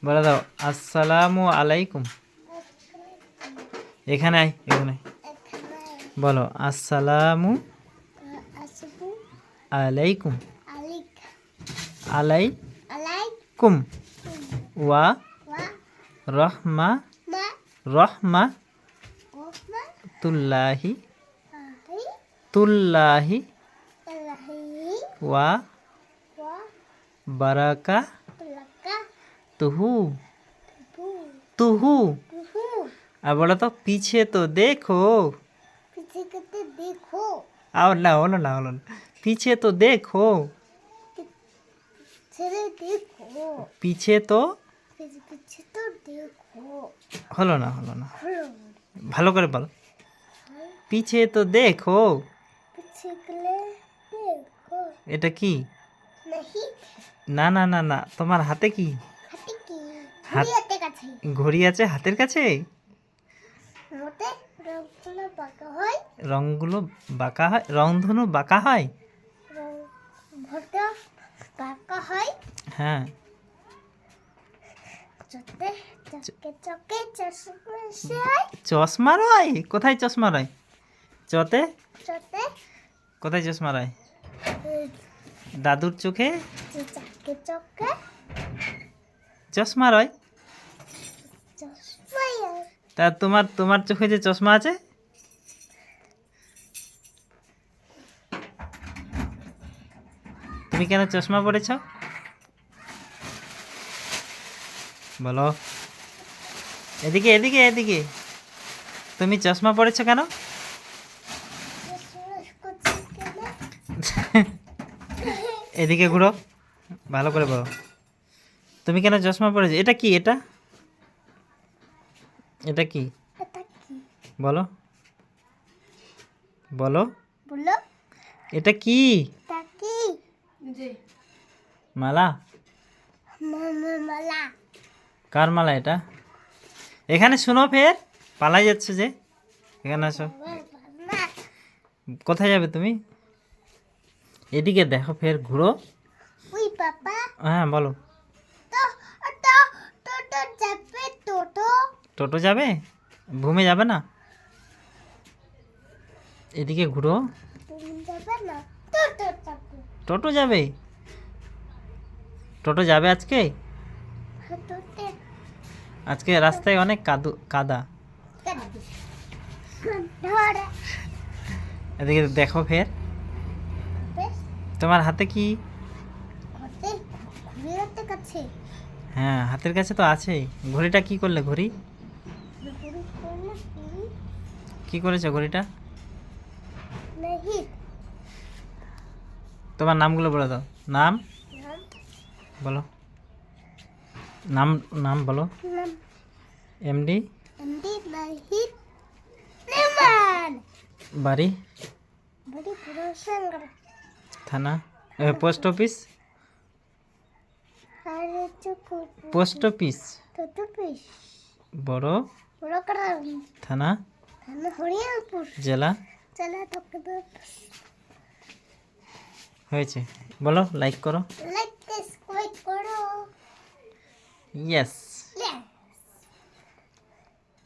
বলে দাও আসসালামু আলাইকুম। এখানে আয়, এখানে বলো আসসালামু আলাইকুম। আলাইকুম ওয়া রহমা রহমা তুল্লাহি তুল্লাহি ওয়া বারাকা তুহু তুহু। আর বলো তো পিছে তো দেখো। আর না হলো না, হলো না। পিছে তো দেখো, পিছে তো হলো না, হলো না। ভালো করে বলো, পিছে তো দেখো। এটা কি? না না না না, তোমার হাতে কি? ঘড়ি আছে হাতের কাছে? রংগুলো বাঁকা হয়, রংধনু বাঁকা হয়। হ্যাঁ, চশমা রয়? কোথায় চশমা রয়? চতে কোথায় চশমা রয়? দাদুর চোখে চশমা রয়। তা তোমার তোমার চোখে যে চশমা আছে, তুমি কেন চশমা পরেছ? বলো, এদিকে এদিকে এদিকে, তুমি চশমা পরেছ কেন? এদিকে ঘুরো, ভালো করে বলো, তুমি কেন চশমা পরেছো? এটা কি? এটা এটা কি বলো, বলো এটা কি? মালা? কার মালা এটা? এখানে শুনো, ফের পালাই যাচ্ছ যে। এখানে আসো। কোথায় যাবে তুমি? এদিকে দেখো, ফের ঘুরো। হ্যাঁ বলো। টোটো যাবে? ঘুমে যাবে না? এদিকে ঘুরো। টোটো যাবে? টোটো যাবে আজকে? আজকে রাস্তায় অনেক কাদা। এদিকে দেখো ফের, তোমার হাতে কি? হ্যাঁ, হাতের কাছে তো আছেই। ঘড়িটা কি করলে? ঘড়ি কি করেছো ঘড়িটা? তোমার নামগুলো বলে দাও। নাম বলো, নাম নাম বলো। এমডি বাড়ি থানা পোস্ট অফিস পোস্ট অফিস বড় থানা জেলা। হয়েছে, বলো লাইক করো। ইয়েস।